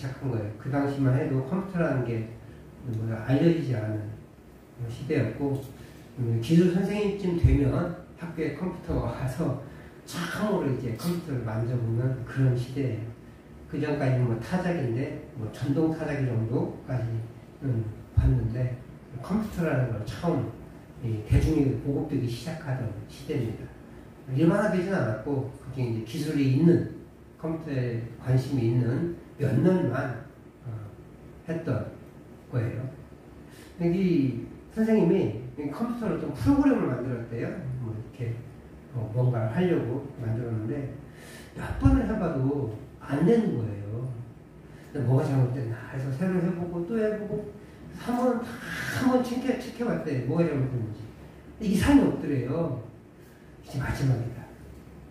시작한 거예요. 그 당시만 해도 컴퓨터라는 게 알려지지 않은 시대였고, 기술 선생님쯤 되면 학교에 컴퓨터가 와서 처음으로 이제 컴퓨터를 만져보는 그런 시대예요. 그 전까지는 뭐 타작인데, 뭐 전동 타자기 정도까지는 봤는데, 컴퓨터라는 걸 처음 대중에게 보급되기 시작하던 시대입니다. 일반화되지는 않았고, 그중에 이제 기술이 있는, 컴퓨터에 관심이 있는 몇 년만 했던 거예요. 이 선생님이 컴퓨터로 좀 프로그램을 만들었대요. 뭐 이렇게 뭔가를 하려고 만들었는데 몇 번을 해봐도 안 되는 거예요. 뭐가 잘못됐나 해서 새로 해보고 또 해보고 한 번 체크해봤대. 뭐가 잘못됐는지. 이상이 없더래요. 이제 마지막이다.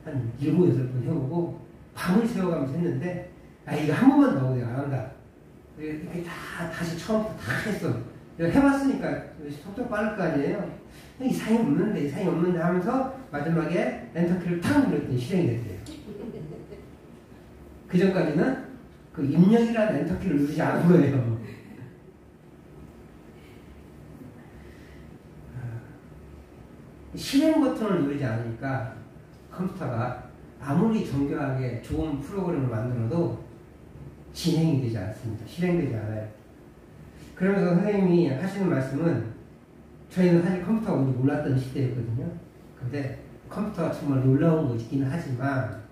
한 7, 8번 해보고 밤을 새워가면서 했는데 이거 한 번만 더 내가 안 한다. 이렇게 다시 처음부터 다 했어. 해봤으니까 속도가 빠를 거 아니에요. 이상이 없는데 하면서 마지막에 엔터키를 탁 눌렀더니 실행이 됐대요. 그 전까지는 그 입력이라는 엔터키를 누르지 않은 거예요. 실행 버튼을 누르지 않으니까 컴퓨터가 아무리 정교하게 좋은 프로그램을 만들어도 진행이 되지 않습니다. 실행되지 않아요. 그러면서 선생님이 하시는 말씀은 저희는 사실 컴퓨터가 뭔지 몰랐던 시대였거든요. 근데 컴퓨터가 정말 놀라운 것이긴 하지만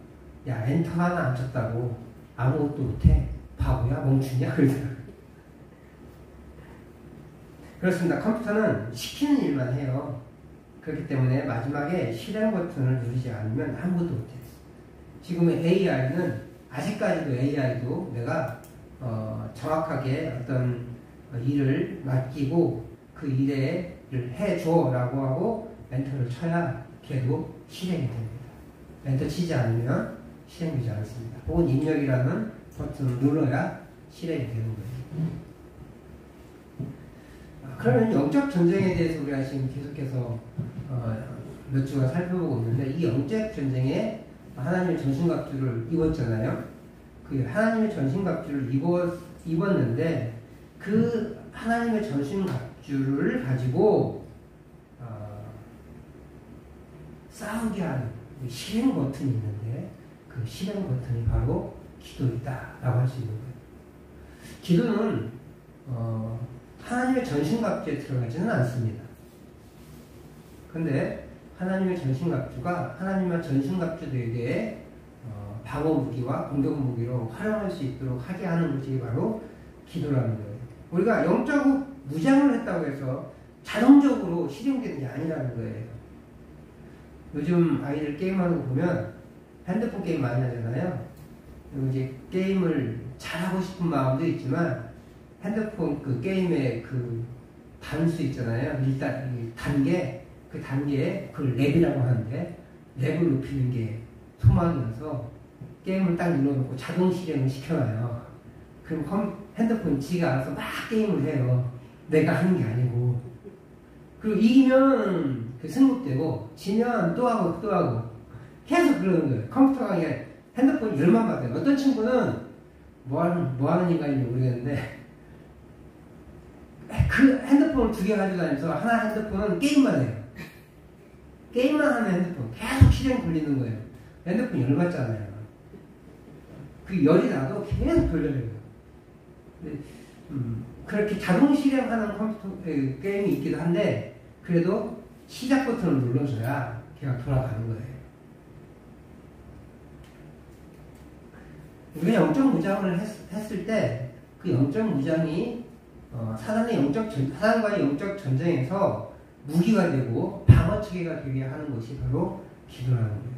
야 엔터 하나 안 쳤다고 아무것도 못해? 바보야? 멍충이야? 그러더라고요. 그렇습니다. 컴퓨터는 시키는 일만 해요. 그렇기 때문에 마지막에 실행 버튼을 누르지 않으면 아무것도 못해요. 지금의 AI는 아직까지도 AI도 내가 정확하게 어떤 일을 맡기고 그 일을 해줘 라고 하고 엔터를 쳐야 걔도 실행이 됩니다. 엔터 치지 않으면 실행되지 않습니다. 혹은 입력이라는 버튼을 눌러야 실행이 되는 거예요. 그러면 영적 전쟁에 대해서 우리가 지금 계속해서 몇 주간 살펴보고 있는데 이 영적 전쟁에 하나님의 전신갑주를 입었잖아요. 그 하나님의 전신갑주를 입었는데 그 하나님의 전신갑주를 가지고 싸우게 하는 실행 버튼이 있는데 그 실행 버튼이 바로 기도이다라고 할 수 있는 거예요. 기도는 하나님의 전신갑주에 들어가지는 않습니다. 근데 하나님의 전신갑주가 하나님의 전신갑주들에게 방어 무기와 공격 무기로 활용할 수 있도록 하게 하는 것이 바로 기도라는 거예요. 우리가 영적 무장을 했다고 해서 자동적으로 실행되는 게 아니라는 거예요. 요즘 아이들 게임하는 거 보면 핸드폰 게임 많이 하잖아요. 그리고 이제 게임을 잘하고 싶은 마음도 있지만 핸드폰 그 게임의 그 단수 있잖아요. 일단 단계, 그 단계에 그걸 랩이라고 하는데 랩을 높이는 게 소망이어서 게임을 딱 눌러놓고 자동 실행을 시켜놔요. 그럼 핸드폰 지가 알아서 막 게임을 해요. 내가 하는 게 아니고. 그리고 이기면 승급되고 지면 또 하고 계속 그러는 거예요. 컴퓨터가 그냥 핸드폰 열만 받아요. 어떤 친구는 뭐 하는 인간인지 모르겠는데 그 핸드폰을 2개 가지고 다니면서 하나 핸드폰은 게임만 해요. 게임만 하는 핸드폰 계속 실행 돌리는 거예요. 핸드폰 열 받잖아요. 그 열이 나도 계속 돌려요. 그렇게 자동 실행하는 컴퓨터 게임이 있기도 한데 그래도 시작 버튼을 눌러줘야 걔가 돌아가는 거예요. 우리가 영적 무장을 했을 때 그 영적 무장이 사단과의 영적 전쟁에서 무기가 되고 방어체계가 되게 하는 것이 바로 기도라는 거예요.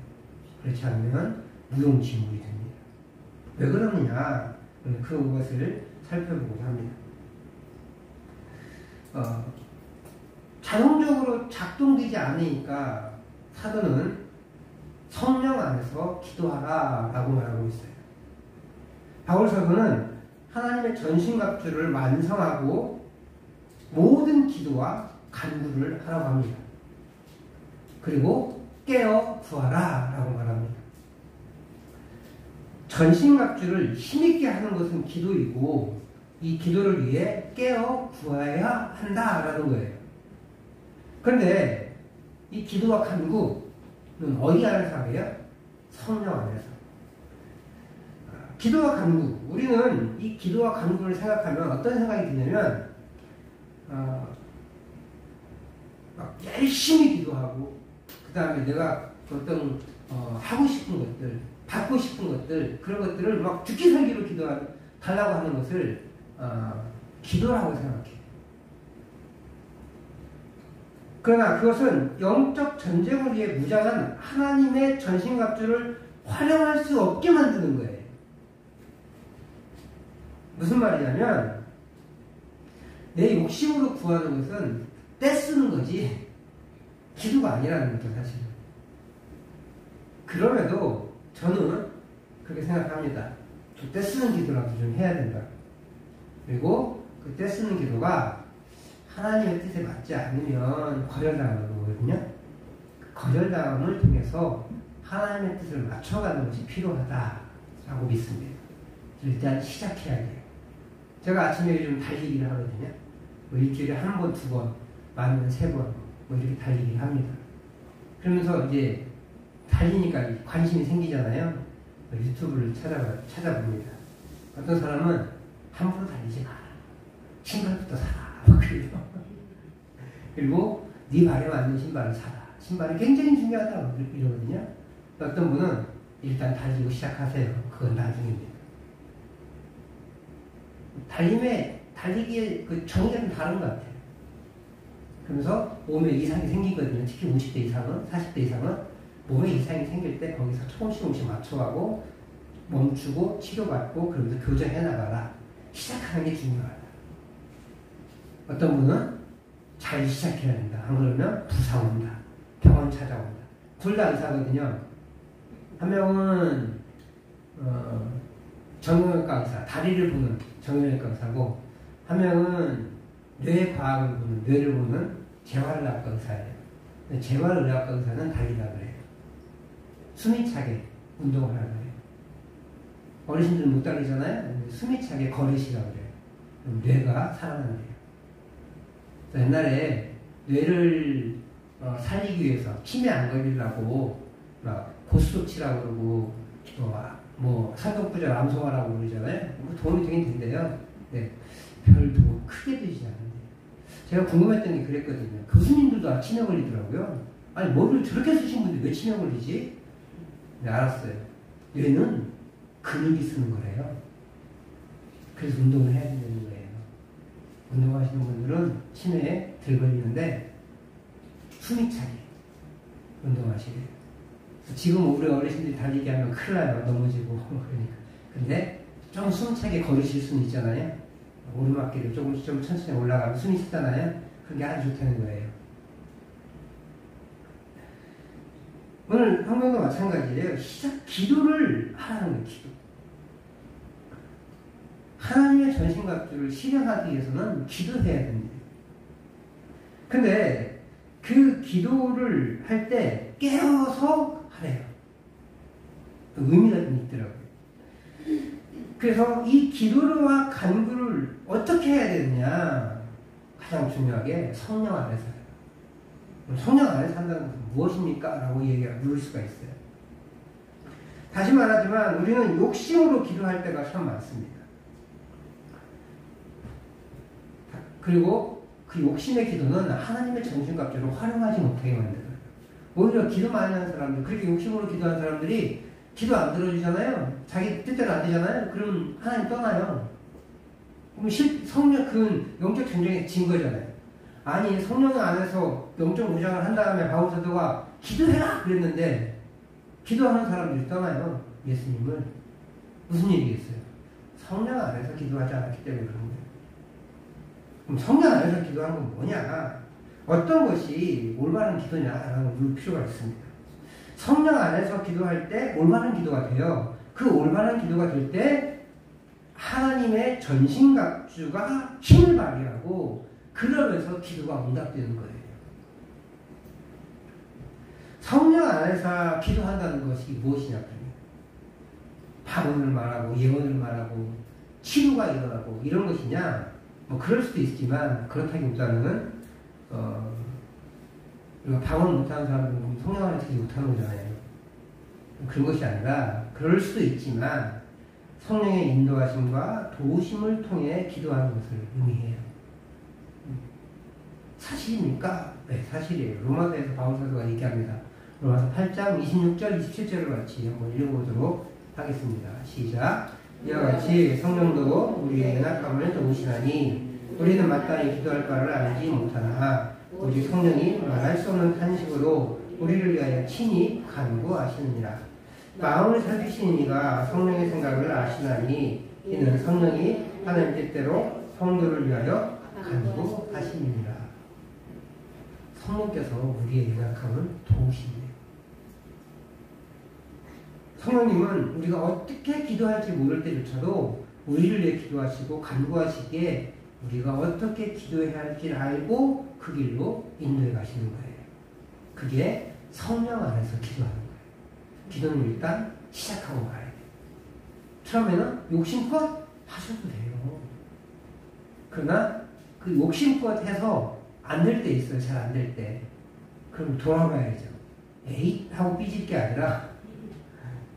그렇지 않으면 무용지물이 됩니다. 왜 그러느냐? 그것을 살펴보고자 합니다. 자동적으로 작동되지 않으니까 사도는 성령 안에서 기도하라 라고 말하고 있어요. 바울 사도는 하나님의 전신갑주를 완성하고 모든 기도와 간구를 하라고 합니다. 그리고 깨어 구하라 라고 말합니다. 전신갑주를 힘있게 하는 것은 기도이고 이 기도를 위해 깨어 구해야 한다라는 거예요. 그런데 이 기도와 간구는 어디 안에서 하게요? 성령 안에서. 기도와 간구. 우리는 이 기도와 간구를 생각하면 어떤 생각이 드냐면 막 열심히 기도하고 그 다음에 내가 어떤 하고 싶은 것들, 받고 싶은 것들, 그런 것들을 막 죽기 살기로 달라고 하는 것을 기도라고 생각해요. 그러나 그것은 영적 전쟁을 위해 무장한 하나님의 전신갑주를 활용할 수 없게 만드는 거예요. 무슨 말이냐면 내 욕심으로 구하는 것은 떼쓰는 거지 기도가 아니라는 거죠, 사실은. 그럼에도 저는 그렇게 생각합니다. 떼쓰는 기도라도 좀 해야 된다. 그리고 그 떼쓰는 기도가 하나님의 뜻에 맞지 않으면 거절당하는 거거든요. 그 거절당함을 통해서 하나님의 뜻을 맞춰가는 것이 필요하다라고 믿습니다. 일단 시작해야 돼요. 제가 아침에 요즘 달리기를 하거든요. 뭐 일주일에 한 번, 두 번, 많으면 세 번, 뭐 이렇게 달리기를 합니다. 그러면서 이제 달리니까 관심이 생기잖아요. 유튜브를 찾아봅니다. 어떤 사람은 함부로 달리지 마라. 신발부터 사라. 그래요. 그리고 네 발에 맞는 신발을 사라. 신발이 굉장히 중요하다. 이러거든요. 어떤 분은 일단 달리고 시작하세요. 그건 나중입니다. 달리기의 그 정의는 다른 것 같아요. 그러면서 몸에 이상이 생기거든요. 특히 50대 이상은, 40대 이상은 몸에 이상이 생길 때 거기서 조금씩 맞춰가고 멈추고 치료받고 그러면서 교정해 나가라. 시작하는 게 중요하다. 어떤 분은 잘 시작해야 된다. 안 그러면 부상 온다. 병원 찾아온다. 둘 다 의사거든요. 한 명은 정형외과 의사, 다리를 보는 정형외과 의사고, 한 명은 뇌과학을 보는, 뇌를 보는 재활의학과 의사예요. 재활의학과 의사는 달리라 그래요. 숨이 차게 운동을 하라 그래요. 어르신들은 못 달리잖아요. 숨이 차게 걸으시라 그래요. 그럼 뇌가 살아난대요. 옛날에 뇌를 살리기 위해서 치매 안 걸리려고 막 고스톱치라고 그러고 뭐 산독부절 암송하라고 그러잖아요. 도움이 되긴 된대요. 네, 별 도움 크게 되지 않는데. 제가 궁금했던 게 그랬거든요. 교수님들도 치매 걸리더라고요. 아니 머리를 저렇게 쓰신 분들 왜 치매 걸리지? 네, 알았어요. 뇌는 근육이 쓰는 거래요. 그래서 운동을 해야 된다는 거예요. 운동하시는 분들은 치매에 덜 걸리는데 숨이 차게 운동하시래요. 지금 우리 어르신들이 달리기 하면 큰일 나요. 넘어지고 그러니까. 근데 좀 숨차게 걸으실 수는 있잖아요. 오르막길을 조금씩 좀 천천히 올라가면 숨이 차잖아요. 그게 아주 좋다는 거예요. 오늘 성경도 마찬가지예요. 기도를 하라는 거예요. 기도. 하나님의 전신갑주를 실현하기 위해서는 기도해야 됩니다. 근데 그 기도를 할 때 깨어서 하래요. 의미가 좀 있더라고요. 그래서 이 기도와 간구를 어떻게 해야 되느냐, 가장 중요하게 성령 안에서 해요. 성령 안에서 한다는 것은 무엇입니까? 라고 물을 수가 있어요. 다시 말하지만 우리는 욕심으로 기도할 때가 참 많습니다. 그리고 그 욕심의 기도는 하나님의 전신갑주를 활용하지 못하게 만들어요. 오히려 기도 많이 하는 사람들, 그렇게 욕심으로 기도하는 사람들이 기도 안 들어주잖아요. 자기 뜻대로 안 되잖아요. 그럼 하나님 떠나요. 그럼 성령, 영적 전쟁에 진 거잖아요. 아니, 성령 안에서 영적 무장을 한 다음에 바울 사도가 기도해라! 그랬는데, 기도하는 사람들이 떠나요. 예수님을. 무슨 얘기겠어요? 성령 안에서 기도하지 않았기 때문에 그런 거예요. 그럼 성령 안에서 기도하는 건 뭐냐? 어떤 것이 올바른 기도냐라고 물 필요가 있습니다. 성령 안에서 기도할 때 올바른 기도가 돼요. 그 올바른 기도가 될 때 하나님의 전신갑주가 힘을 발휘하고 그러면서 기도가 응답되는 거예요. 성령 안에서 기도한다는 것이 무엇이냐? 방언을 말하고 예언을 말하고 치료가 일어나고 이런 것이냐? 뭐 그럴 수도 있지만 그렇다기보다는 우리가 방언을 못하는 사람들은 성령 안에 들지 못하는 거잖아요. 그런 것이 아니라 그럴 수도 있지만 성령의 인도하심과 도우심을 통해 기도하는 것을 의미해요. 사실입니까? 네, 사실이에요. 로마서에서 바울 사도가 얘기합니다. 로마서 8장 26절, 27절을 같이 한번 읽어보도록 하겠습니다. 시작. 이와 같이 성령도 우리의 연약함을 도우시나니 우리는 마땅히 기도할 바를 알지 못하나 오직 성령이 말할 수 없는 탄식으로 우리를 위하여 친히 간구하시느니라. 마음을 살피시는 이가 성령의 생각을 아시나니 이는 성령이 하나님 뜻대로 성도를 위하여 간구하시느니라. 성령께서 우리의 연약함을 도우신대요. 성령님은 우리가 어떻게 기도할지 모를 때조차도 우리를 위해 기도하시고 간구하시기에 우리가 어떻게 기도해야 할지 알고 그 길로 인도해 가시는 거예요. 그게 성령 안에서 기도하는 거예요. 기도는 일단 시작하고 가야 돼요. 처음에는 욕심껏 하셔도 돼요. 그러나 그 욕심껏 해서 안 될 때 있어요. 잘 안 될 때. 그럼 돌아가야죠. 에잇 하고 삐질 게 아니라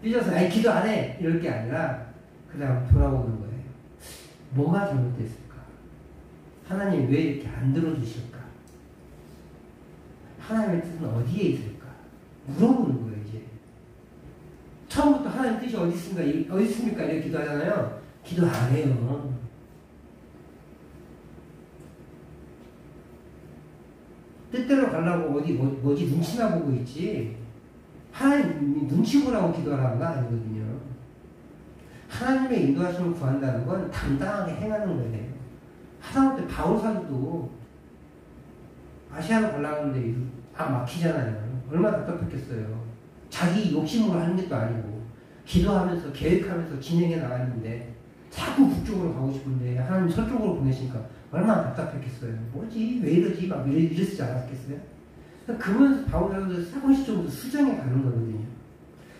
삐져서 아이 기도 안 해! 이럴 게 아니라 그 다음 돌아오는 거예요. 뭐가 잘못됐을까? 하나님 왜 이렇게 안 들어주실까? 하나님의 뜻은 어디에 있을까? 물어보는 거예요. 이제 처음부터 하나님 뜻이 어디 있습니까? 이렇게 기도하잖아요. 기도 안 해요. 뜻대로 가려고 뭐지 눈치나 보고 있지. 하나님 눈치 보라고 기도하라는 거 아니거든요. 하나님의 인도하심을 구한다는 건 당당하게 행하는 거예요. 하다못해 바울 사도도 아시아로 가려고 하는데 막히잖아요. 얼마나 답답했겠어요. 자기 욕심으로 하는 것도 아니고 기도하면서 계획하면서 진행해 나갔는데 자꾸 북쪽으로 가고 싶은데 하나님 서쪽으로 보내시니까 얼마나 답답했겠어요. 뭐지? 왜 이러지? 막 이랬지 않았겠어요? 그러면서 바울 사도도 조금씩 좀 수정해 가는 거거든요.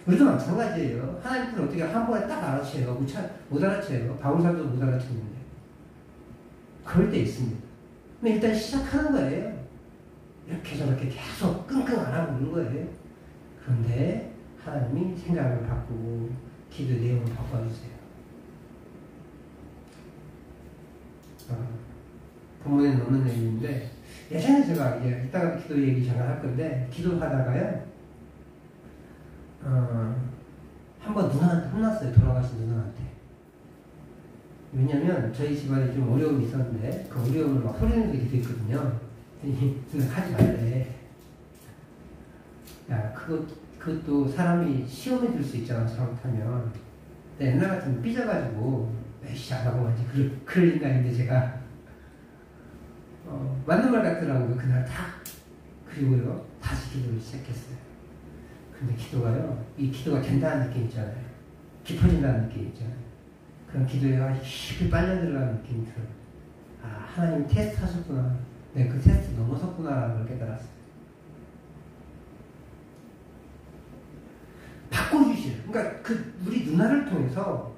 우리도 마찬가지예요. 하나님 뜻을 어떻게 한 번에 딱 알아채요. 못 알아채요. 바울 사도도 못 알아채는데. 그럴 때 있습니다. 근데 일단 시작하는 거예요. 이렇게 저렇게 계속 끙끙 알아보는 거예요. 그런데 하나님이 생각을 바꾸고 기도 내용을 바꿔주세요. 본문에 넣는 내용인데 예전에 제가 이제 이따가 기도 얘기 잠깐 할 건데 기도하다가요 한번 누나한테 혼났어요. 돌아가신 누나한테. 왜냐면 저희 집안에 좀 어려움이 있었는데 그 어려움을 막 소리내면서 기도했거든요. 누나 하지 말래. 야 그것도 사람이 시험에 들 수 있잖아. 잘못하면. 근데 옛날 같으면 삐져가지고 에이씨 안 하고 가지 그럴 인간인데 제가 맞는 말 같더라고요. 그날 딱. 그리고요 다시 기도를 시작했어요. 근데 기도가요 이 기도가 된다는 느낌 있잖아요. 깊어진다는 느낌 있잖아요. 그런 기도에 깊이 빨려 들어가는 느낌이 들어요. 아 하나님 테스트 하셨구나. 내가 그 테스트 넘어섰구나라는 걸 깨달았어요. 바꿔주시죠. 그러니까 우리 누나를 통해서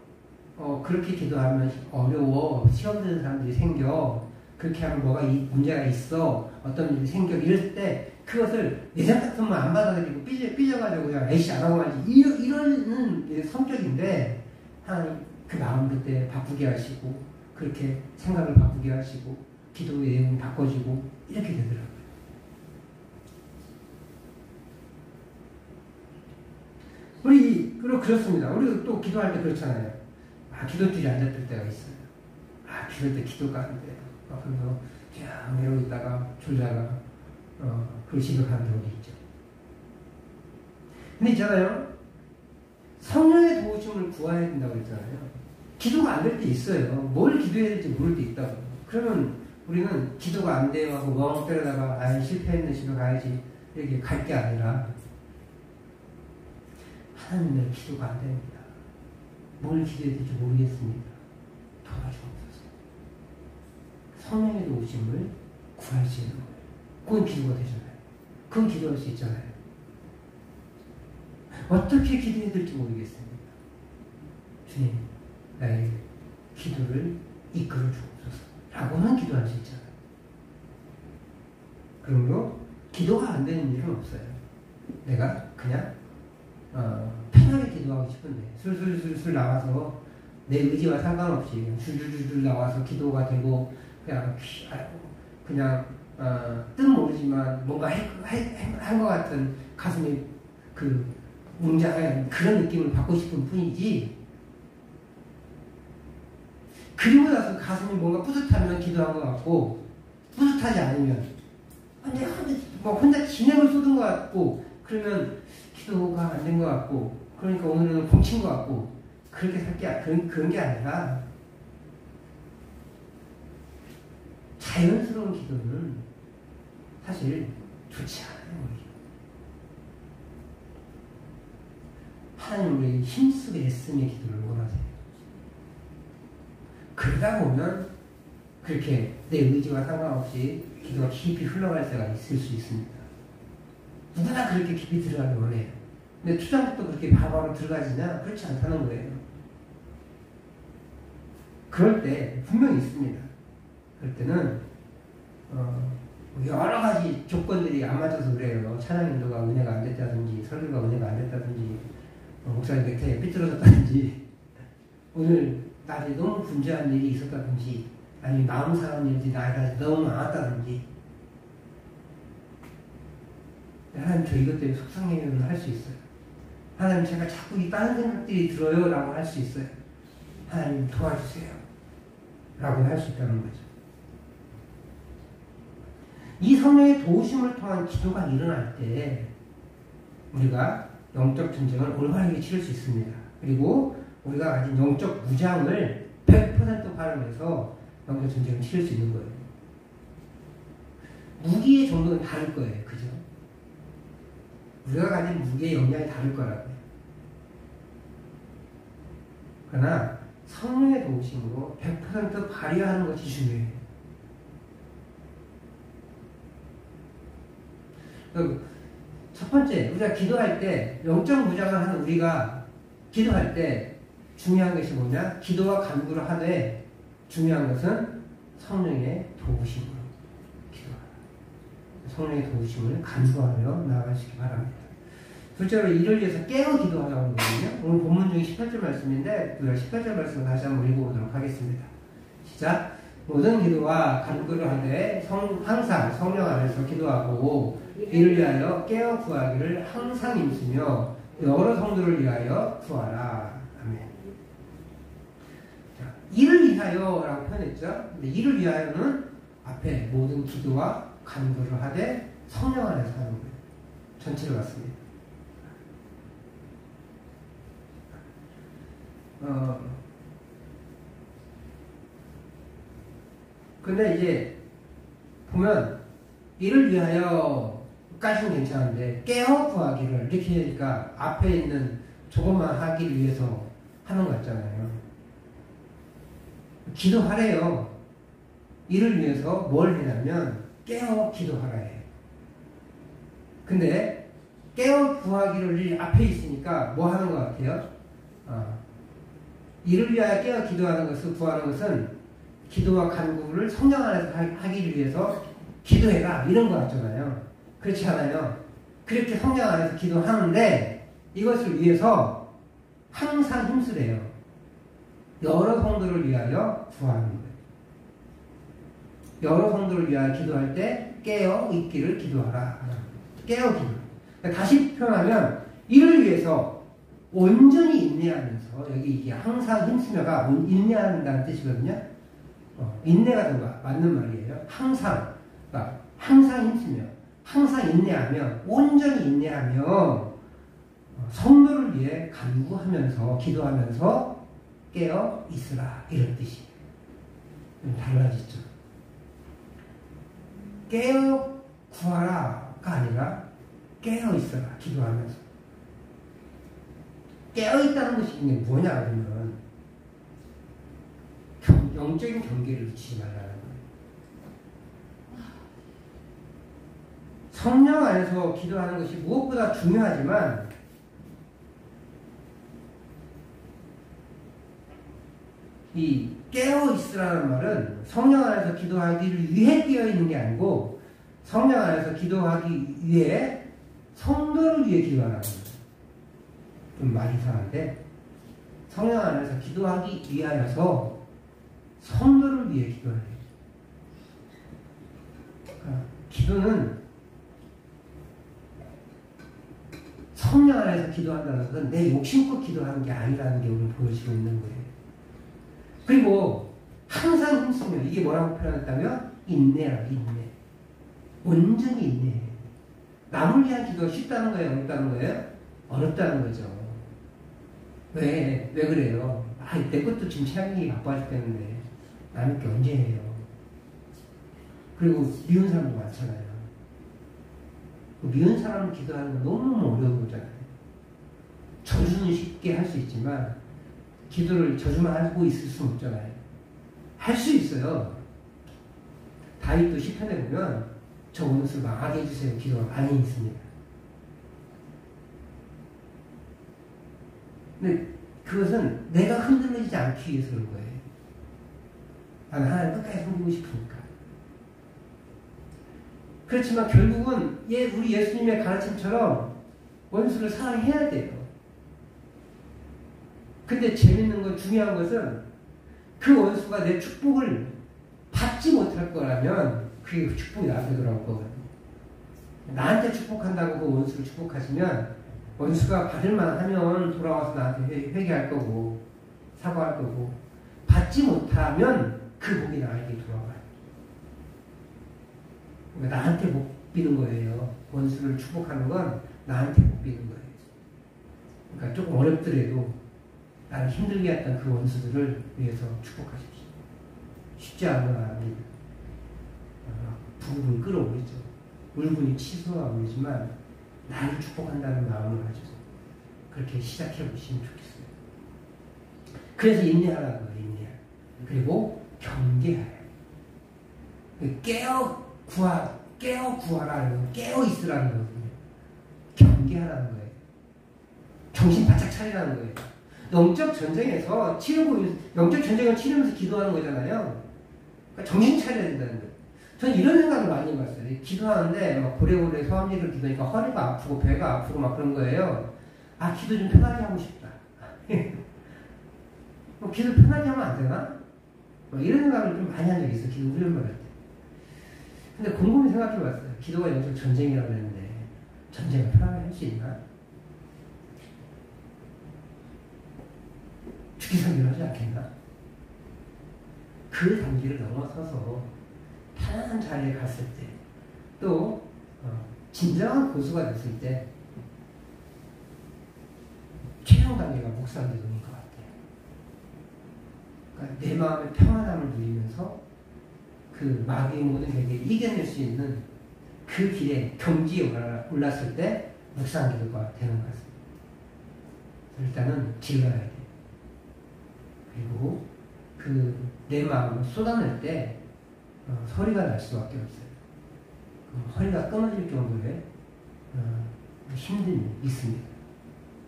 그렇게 기도하면 어려워 시험 드는 사람들이 생겨. 그렇게 하면 뭐가 문제가 있어. 어떤 일이 생겨. 이럴 때 그것을 예전 같으면 안 받아들이고 삐져가지고 그냥 에이씨 안 하고 말지. 이러는 성격인데 하나님 그 마음 그때 바꾸게 하시고 그렇게 생각을 바꾸게 하시고 기도의 내용을 바꿔주고 이렇게 되더라고요. 그리고 그렇습니다. 우리도 또 기도할 때 그렇잖아요. 기도줄이 안 잡힐 때가 있어요. 기도 때 기도가 안 돼요. 그래서 그냥 이러고 있다가 졸다가 그걸 지각하는 경우도 있죠. 근데 있잖아요. 성령의 도우심을 구해야 된다고 했잖아요. 기도가 안 될 때 있어요. 뭘 기도해야 될지 모를 때 있다고. 그러면 우리는 기도가 안 돼요 하고 멍 때리다가 실패했네 집에 가야지 이렇게 갈 게 아니라 하나님 내 기도가 안 됩니다. 뭘 기도해야 될지 모르겠습니다. 도와주옵소서. 성령의 도우심을 구할 수 있는 거예요. 그건 기도가 되잖아요. 그건 기도할 수 있잖아요. 어떻게 기도해야 될지 모르겠습니다. 주님, 나의 기도를 이끌어 주옵소서 라고는 기도할 수 있잖아요. 그러므로 기도가 안 되는 일은 없어요. 내가 그냥 편하게 기도하고 싶은데 술술술술 나와서 내 의지와 상관없이 줄줄줄줄 나와서 기도가 되고 그냥 뜻 모르지만 뭔가 한 것 같은 가슴이 웅장한 그런 느낌을 받고 싶은 뿐이지, 그리고 나서 가슴이 뭔가 뿌듯하면 기도한 것 같고, 뿌듯하지 않으면 혼자 진행을 쏟은 것 같고, 그러면 기도가 안 된 것 같고, 그러니까 오늘은 공친 것 같고, 그렇게 그런 게 아니라 자연스러운 기도는 사실 좋지 않아요. 하나님 우리 힘쓰고 애쓰며 기도를 원하세요. 그러다 보면 그렇게 내 의지와 상관없이 기도가 깊이 흘러갈 때가 있을 수 있습니다. 누구나 그렇게 깊이 들어가길 원해요. 근데 초장부터 그렇게 바로 들어가지냐? 그렇지 않다는 거예요. 그럴 때 분명히 있습니다. 그럴 때는 여러 가지 조건들이 안 맞아서 그래요. 찬양 인도가 은혜가 안 됐다든지, 설교가 은혜가 안 됐다든지, 목사님 넥타이가 삐뚤어졌다든지, 오늘 낮에 너무 분주한 일이 있었다든지, 아니면 마음 상한 일이 나에게 너무 많았다든지, 하나님 저 이것 때문에 속상해요를 할 수 있어요. 하나님 제가 자꾸 이 다른 생각들이 들어요 라고 할 수 있어요. 하나님 도와주세요 라고 할 수 있다는 거죠. 이 성령의 도우심을 통한 기도가 일어날 때 우리가 영적 전쟁을 올바르게 치를 수 있습니다. 그리고 우리가 가진 영적 무장을 100% 활용해서 영적 전쟁을 치를 수 있는 거예요. 무기의 정도는 다를 거예요. 그죠? 우리가 가진 무기의 역량이 다를 거라고요. 그러나 성령의 도우심으로 100% 발휘하는 것이 중요해요. 첫 번째, 우리가 기도할 때, 영적 무장을 하는 우리가 기도할 때 중요한 것이 뭐냐? 기도와 간구를 하되 중요한 것은 성령의 도우심으로 기도하라. 성령의 도우심을 간구하며 나아가시기 바랍니다. 둘째로 이를 위해서 깨어 기도하라고 하거든요. 오늘 본문 중에 18절 말씀인데 우리가 18절 말씀을 다시 한번 읽어보도록 하겠습니다. 시작! 모든 기도와 간구를 하되 항상 성령 안에서 기도하고 이를 위하여 깨어 구하기를 항상 힘쓰며 여러 성도를 위하여 구하라. 아멘. 자, 이를 위하여 라고 표현했죠. 근데 이를 위하여는 앞에 모든 기도와 간구를 하되 성령 안에서 하는 거예요. 전체를 봤습니다. 근데 이제 보면 이를 위하여까지는 괜찮은데 깨어 구하기를 이렇게 하니까 앞에 있는 저것만 하기 위해서 하는 것 같잖아요. 기도하래요. 이를 위해서 뭘 하냐면 깨어 기도하라 해요. 근데 깨어 구하기를 앞에 있으니까 뭐 하는 것 같아요? 이를 위하여 깨어 기도하는 것을 구하는 것은 기도와 간구를 성령 안에서 하기 위해서 기도해라 이런 거 같잖아요. 그렇지 않아요? 그렇게 성령 안에서 기도하는데 이것을 위해서 항상 힘쓰래요. 여러 성도를 위하여 구하는 거예요. 여러 성도를 위하여 기도할 때 깨어 있기를 기도하라. 깨어 기도. 다시 표현하면 이를 위해서 온전히 인내하면서, 여기 이게 항상 힘쓰며가 인내한다는 뜻이거든요. 인내가 더 맞는 말이에요. 항상, 그러니까 항상 힘쓰며, 항상 인내하며, 온전히 인내하며 성도를 위해 간구하면서 기도하면서 깨어 있으라 이런 뜻이에요. 달라지죠. 깨어 구하라가 아니라 깨어 있어라 기도하면서. 깨어있다는 것이 뭐냐 그러면 영적인 경계를 놓치지 말라는 거예요. 성령 안에서 기도하는 것이 무엇보다 중요하지만 이 깨어 있으라는 말은 성령 안에서 기도하기를 위해 깨어 있는 게 아니고 성령 안에서 기도하기 위해 성도를 위해 기도하라는 거예요. 좀 말이 이상한데 성령 안에서 기도하기 위하여서 성도를 위해 기도해야 돼요. 그러니까 기도는 성령 안에서 기도한다는 것은 내 욕심껏 기도하는 게 아니라는 게 오늘 보여지고 있는 거예요. 그리고 항상 힘쓰면 이게 뭐라고 표현했다면 인내라 인내. 온전히 인내. 남을 위한 기도가 쉽다는 거예요? 어렵다는 거예요? 어렵다는 거죠. 왜 그래요? 내 것도 지금 채양이 바빠 죽겠는데 남의 게 언제 해요? 그리고 미운 사람도 많잖아요. 미운 사람을 기도하는 건 너무 어려운 거잖아요. 저주는 쉽게 할 수 있지만 기도를 저주만 하고 있을 수는 없잖아요. 할 수 있어요. 다윗도 시편에 보면 저 원수 망하게 해주세요 기도가 많이 있습니다. 근데 그것은 내가 흔들리지 않기 위해서 그런 거예요. 나는 하나님 끝까지 섬기고 싶으니까. 그렇지만 결국은 우리 예수님의 가르침처럼 원수를 사랑해야 돼요. 근데 재밌는 건 중요한 것은 그 원수가 내 축복을 받지 못할 거라면 그게 축복이 나한테 돌아올 거거든요. 나한테 축복한다고 그 원수를 축복하시면 원수가 받을 만하면 돌아와서 나한테 회개할 거고 사과할 거고 받지 못하면 그 복이 나에게 돌아와요. 그러니까 나한테 복 비는 거예요. 원수를 축복하는 건 나한테 복 비는 거예요. 그러니까 조금 어렵더라도 나를 힘들게 했던 그 원수들을 위해서 축복하십시오. 쉽지 않은 마음이 부부를 끌어올리죠. 울분이 치솟아 오르지만 나를 축복한다는 마음을 가지고 그렇게 시작해 보시면 좋겠어요. 그래서 인내하라는 거예요. 인내. 그리고 경계하라. 깨어 구하라는 거, 깨어 있으라는 거거든요. 경계하라는 거예요. 정신 바짝 차리라는 거예요. 영적 전쟁에서 영적 전쟁을 치르면서 기도하는 거잖아요. 그러니까 정신 차려야 된다는 거예요. 전 이런 생각을 많이 해봤어요. 기도하는데 막 고래고래 소함리를 기도하니까 허리가 아프고 배가 아프고 막 그런 거예요. 아, 기도 좀 편하게 하고 싶다. 기도 편하게 하면 안 되나? 이런 생각을 좀 많이 한 적이 있어요. 기도 훈련만 할 때. 근데 곰곰이 생각해봤어요. 기도가 영적 전쟁이라고 했는데 전쟁을 편하게 할 수 있나? 죽기상기를 하지 않겠나? 그 단계를 넘어서서 편안한 자리에 갔을 때, 또 진정한 고수가 됐을 때 최종 단계가 묵상기도인 것 같아요. 그러니까 내 마음의 평안함을 누리면서 그 마귀의 모든 세계를 이겨낼 수 있는 그 길에 경지에 올랐을 때 묵상기도가 되는 것 같습니다. 일단은 질러야 돼요. 그리고 내 마음을 쏟아낼 때 소리가 날 수밖에 없어요. 허리가 끊어질 정도의 힘듦이 있습니다.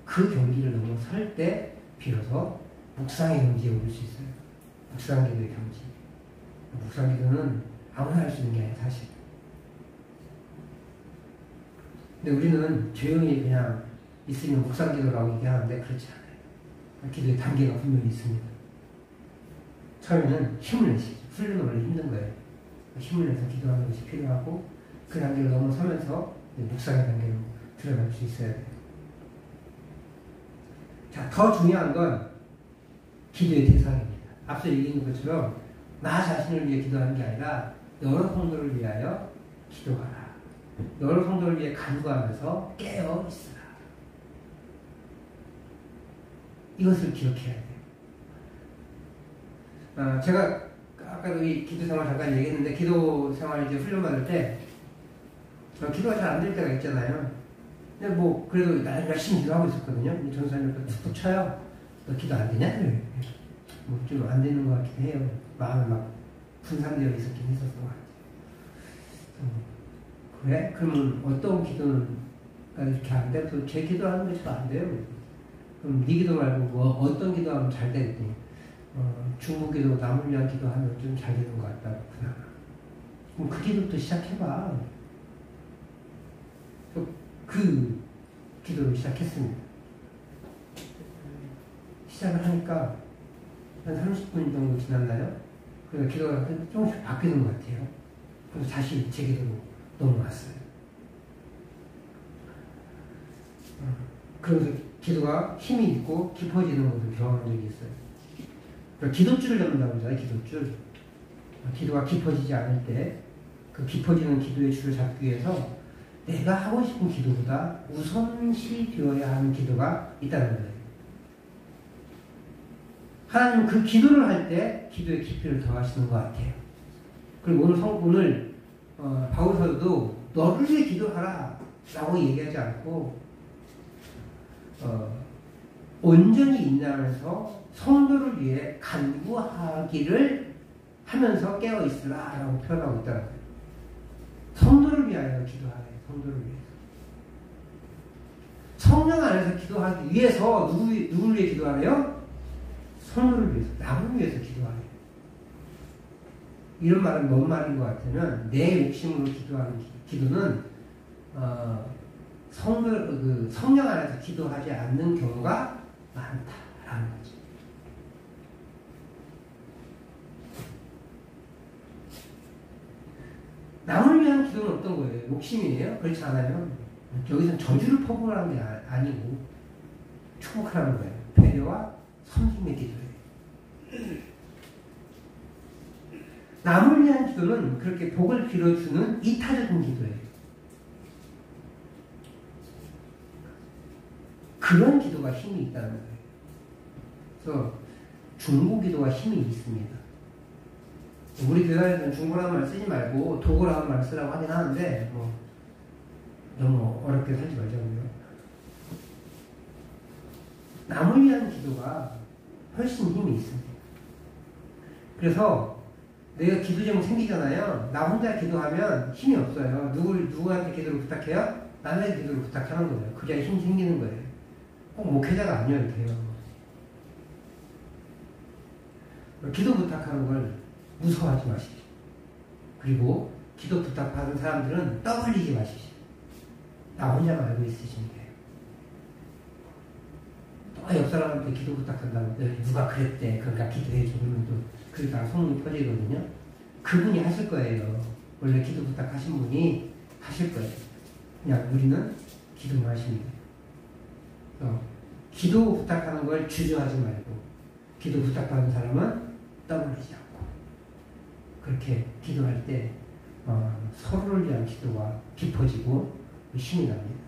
그 경기를 넘어설 때 비로소 묵상의 경지에 오를 수 있어요. 묵상기도의 경지. 묵상기도는 아무나 할 수 있는 게 아니라 사실. 근데 우리는 조용히 그냥 있으면 묵상기도라고 얘기하는데 그렇지 않아요. 기도의 단계가 분명히 있습니다. 처음에는 힘을 내시죠. 훈련은 원래 힘든 거예요. 힘을 내서 기도하는 것이 필요하고 그 단계를 넘어서면서 묵상의 단계로 들어갈 수 있어야 돼요. 자, 더 중요한 건 기도의 대상입니다. 앞서 얘기한 것처럼 나 자신을 위해 기도하는 게 아니라 여러 성도를 위하여 기도하라. 여러 성도를 위해 간구하면서 깨어 있으라. 이것을 기억해야 돼요. 제가 아까도 이 기도 생활 잠깐 얘기했는데 기도 생활 이제 훈련 받을 때 기도가 잘 안 될 때가 있잖아요. 근데 뭐 그래도 나는 열심히 기도하고 있었거든요. 전사님이 툭툭 쳐요. 너 기도 안 되냐? 뭐 좀 안 되는 것 같긴 해요. 마음이 막 분산되어 있었긴 했었던 것 같아요. 그래? 그러면 어떤 기도는 이렇게 안 돼? 제 기도하는 게 잘 안 돼요. 그럼 네 기도 말고 뭐 어떤 기도하면 잘 되겠니? 중보기도 남을 위한 기도하면 좀 잘 되는 것 같다. 그럼 그 기도부터 시작해봐. 그 기도를 시작했습니다. 시작을 하니까 한 30분 정도 지났나요? 그래서 기도가 조금씩 바뀌는 것 같아요. 그래서 다시 제 기도로 넘어갔어요. 그러면서 기도가 힘이 있고 깊어지는 것을 경험한 적이 있어요. 그러니까 기도줄을 잡는다고 그러잖아요. 기도줄. 기도가 깊어지지 않을 때 그 깊어지는 기도의 줄을 잡기 위해서 내가 하고 싶은 기도보다 우선시 되어야 하는 기도가 있다는 거예요. 하나님은 그 기도를 할 때 기도의 깊이를 더하시는 것 같아요. 그리고 오늘 바울 사도도 너를 위해 기도하라 라고 얘기하지 않고 온전히 인내하면서 성도를 위해 간구하기를 하면서 깨어있으라 라고 표현하고 있다는 거예요. 성도를 위하여 기도하래요. 성도를 위해서. 성령 안에서 기도하기 위해서 누구를 위해 기도하래요? 성도를 위해서, 남을 위해서 기도하래요. 이런 말은 뭔 말인 것 같으면 내 욕심으로 기도하는 기도는 성령 안에서 기도하지 않는 경우가 많다라는 거죠. 남을 위한 기도는 어떤 거예요? 욕심이에요? 그렇지 않아요. 여기서는 저주를 퍼부으라는 게 아니고 축복하라는 거예요. 배려와 섬김의 기도예요. 남을 위한 기도는 그렇게 복을 빌어주는 이타적인 기도예요. 그런 기도가 힘이 있다는 거예요. 그래서 중보기도가 힘이 있습니다. 우리 교단에서는 중보라는 말 쓰지 말고 도구라는 말 쓰라고 하긴 하는데 너무 어렵게 살지 말자고요. 남을 위한 기도가 훨씬 힘이 있습니다. 그래서 내가 기도 제목 생기잖아요. 나 혼자 기도하면 힘이 없어요. 누구한테 기도를 부탁해요? 남의 기도를 부탁하는 거예요. 그래야 힘이 생기는 거예요. 꼭 목회자가 아니어도 돼요. 기도 부탁하는 걸 무서워하지 마십시오. 그리고 기도 부탁받은 사람들은 떠벌리지 마십시오. 나 혼자만 알고 있으시면 돼요. 또 옆 사람한테 기도 부탁한다고 누가 그랬대. 그러니까 기도해줘. 그러면 또 그러다가 소문이 퍼지거든요. 그분이 하실 거예요. 원래 기도 부탁하신 분이 하실 거예요. 그냥 우리는 기도만 하시면 돼요. 기도 부탁하는 걸 주저하지 말고 기도 부탁받은 사람은 떠벌리지 않고 그렇게 기도할 때 서로를 위한 기도가 깊어지고 힘이 납니다.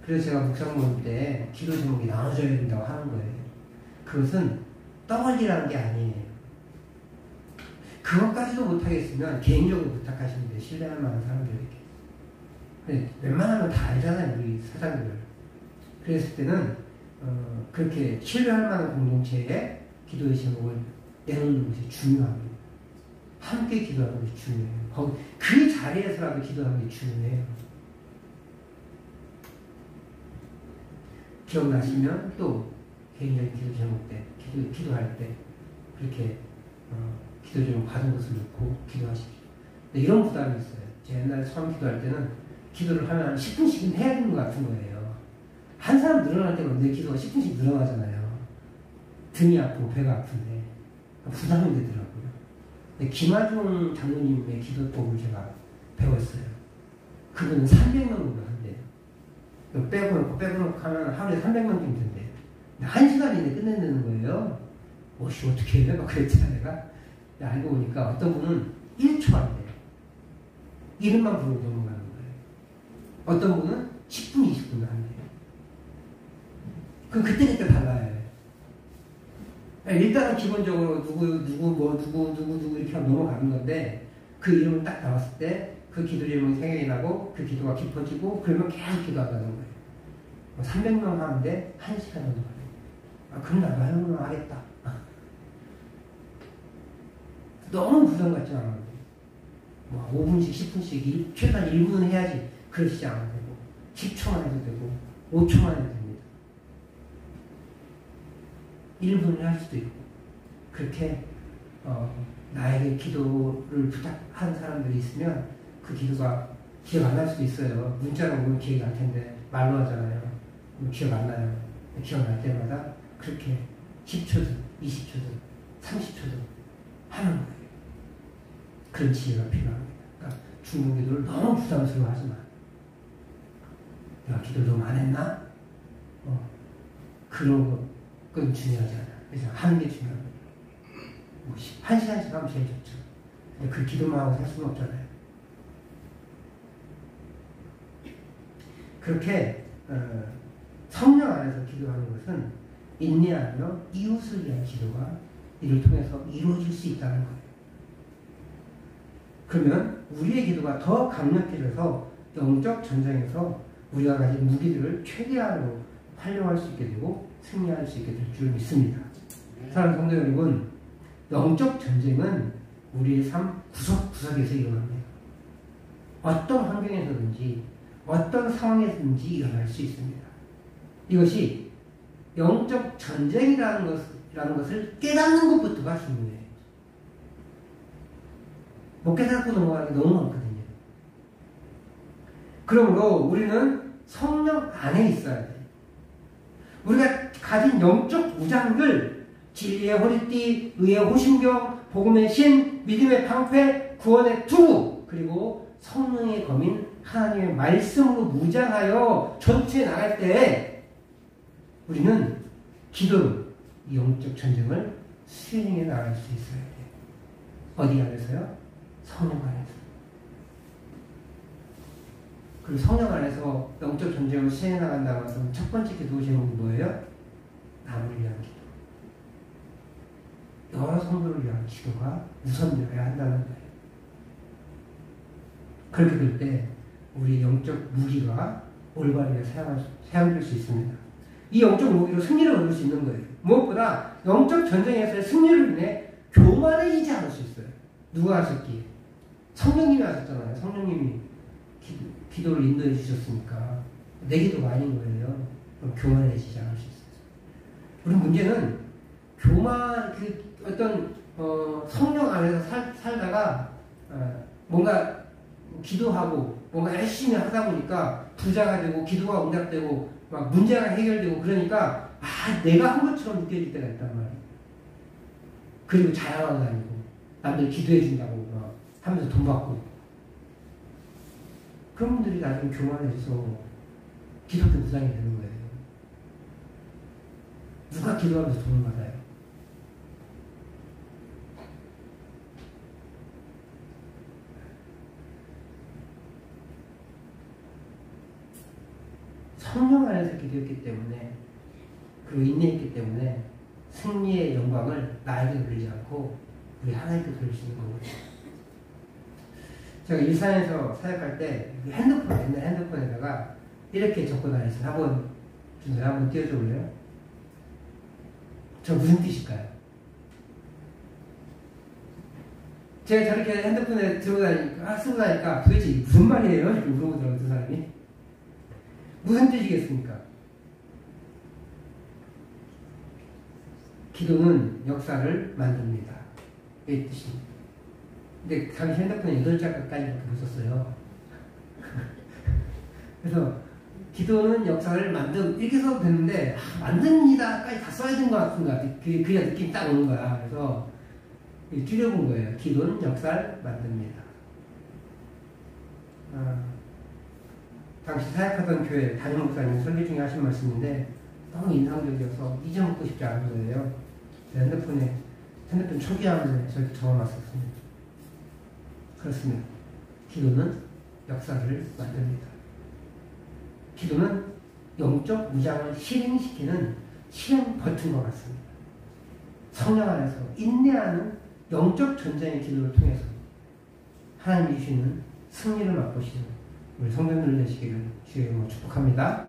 그래서 제가 묵상 모임 때 기도 제목이 나눠져야 된다고 하는 거예요. 그것은 떠벌리라는 게 아니에요. 그것까지도 못하겠으면 개인적으로 부탁하시면 돼요. 신뢰할 만한 사람들에게. 근데 웬만하면 다 알잖아요. 우리 사장님을. 그랬을 때는 그렇게 신뢰할 만한 공동체에 기도의 제목을 내놓는 것이 중요합니다. 함께 기도하는 것이 중요해요. 그 자리에서라도 기도하는 게 중요해요. 기억나시면 또 개인적인 기도 제목 때, 기도할 때 그렇게 기도 제목 받은 것을 놓고 기도하십시오. 근데 이런 부담이 있어요. 제가 옛날에 처음 기도할 때는 기도를 하면 한 10분씩은 해야 되는 것 같은 거예요. 한 사람 늘어날 때마다 내 기도가 10분씩 늘어나잖아요. 등이 아프고 배가 아픈데 부담이 되더라고요. 근데 김하중 장로님의 기도법을 제가 배웠어요. 그분은 300명 정도 한대요. 빼고 하면 하루에 300명 정도 된대요. 1시간 이내에 끝낸다는 거예요. 어떻게 해요? 막 그랬잖아, 내가. 알고 보니까 어떤 분은 1초 안 돼요. 이름만 부르고 넘어가는 거예요. 어떤 분은 10분, 20분 한대요. 그럼 그때그때 달라요. 일단은 기본적으로 누구 이렇게 하면 넘어가는 건데 그 이름을 딱 나왔을 때 그 기도 제목이 생각이 나고 그 기도가 깊어지고 그러면 계속 기도하다는 거예요. 300명 하는데 1시간 정도 가요. 그럼 나도 하려면 하겠다. 너무 부담 같지 않아요. 5분씩 10분씩 최소한 1분은 해야지. 그러시지 않아도 되고 10초만 해도 되고 5초만 해도 됩니다. 1분을 할 수도 있고 그렇게 나에게 기도를 부탁한 사람들이 있으면 그 기도가 기억 안 날 수도 있어요. 문자로 보면 기억이 날 텐데 말로 하잖아요. 기억 안 나요. 기억날 때마다 그렇게 10초든 20초든 30초든 하는 거예요. 그런 지혜가 필요합니다. 그러니까 중보 기도를 너무 부담스러워하지 마. 내가 기도를 너무 안 했나? 그런 건 중요하지 않아. 그래서 하는 게 중요합니다. 뭐 1시간씩 하면 제일 좋죠. 근데 그 기도만 하고 살 수는 없잖아요. 그렇게 성령 안에서 기도하는 것은 인내하며 이웃을 위한 기도가 이를 통해서 이루어질 수 있다는 거예요. 그러면 우리의 기도가 더 강력해져서 영적 전쟁에서 우리가 가진 무기들을 최대한으로 활용할 수 있게 되고 승리할 수 있게 될 줄 믿습니다. 사랑하는 성도 여러분, 영적 전쟁은 우리의 삶 구석구석에서 일어납니다. 어떤 환경에서든지 어떤 상황에서든지 일어날 수 있습니다. 이것이 영적 전쟁이라는 것을 깨닫는 것부터가 중요해요. 못 깨닫고 넘어가는 게 너무 많거든요. 그러므로 우리는 성령 안에 있어야 돼요. 우리가 가진 영적 무장들, 진리의 허리띠, 의의 호심경, 복음의 신, 믿음의 방패, 구원의 투구, 그리고 성령의 검인 하나님의 말씀으로 무장하여 전투에 나갈 때 우리는 기도로 이 영적 전쟁을 수행해 나갈 수 있어야 돼요. 어디 안에서요? 성령 안에서. 그리고 성령 안에서 영적 전쟁을 수행해 나간다고 해서 첫 번째 기도 제목이 뭐예요? 남을 위한 기도. 여러 성도를 위한 기도가 우선되어야 한다는 거예요. 그렇게 될 때 우리의 영적 무기가 올바르게 사용될 수 있습니다. 이 영적 무기로 승리를 얻을 수 있는 거예요. 무엇보다 영적 전쟁에서의 승리를 인해 교만해지지 않을 수 있어요. 누가 하셨기에? 성령님이 하셨잖아요. 성령님이 기도를 인도해 주셨으니까 내 기도가 아닌 거예요. 그럼 교만해지지 않을 수 있어요. 우리 문제는 어떤 성령 안에서 살다가 뭔가 기도하고 뭔가 열심히 하다 보니까 부자가 되고 기도가 응답되고 막 문제가 해결되고 그러니까 내가 한 것처럼 느껴질 때가 있단 말이에요. 그리고 자랑하고 다니고 남들 기도해 준다고 막 하면서 돈 받고 그런 분들이 나중에 교만해져서 기독교 무당이 되는 거예요. 누가 기도하면서 돈을 받아요? 성령 안에서 기도했기 때문에 그리고 인내했기 때문에 승리의 영광을 나에게 돌리지 않고 우리 하나님께 돌릴 수 있는 거거든요. 제가 일산에서 사역할 때 옛날 핸드폰에다가 이렇게 적고 다녔어요. 한번 띄워줘 볼래요? 저 무슨 뜻일까요? 제가 저렇게 핸드폰에 쓰고 다니까 도대체 이게 무슨 말이에요? 이렇게 물어보더라고요, 두 사람이. 무슨 뜻이겠습니까? 기도는 역사를 만듭니다. 이 뜻입니다. 근데 당시 핸드폰에 8자까지 못 썼어요. 그래서 기도는 역사를 이렇게 써도 되는데 만듭니다까지 다 써야 되는 것 같은 것 같아. 그래야 느낌이 딱 오는 거야. 그래서 줄여본 거예요. 기도는 역사를 만듭니다. 당시 사역하던 교회 담임 목사님 설교 중에 하신 말씀인데 너무 인상적이어서 잊어먹고 싶지 않은 거예요. 핸드폰 초기화문에 저렇게 적어놨었습니다. 그렇습니다. 기도는 역사를 만듭니다. 기도는 영적 무장을 실행시키는 실행 버튼과 같습니다. 성령 안에서 인내하는 영적 전쟁의 기도를 통해서 하나님이 주시는 승리를 맛보시는 우리 성도들 되시기를 주의 이름으로 축복합니다.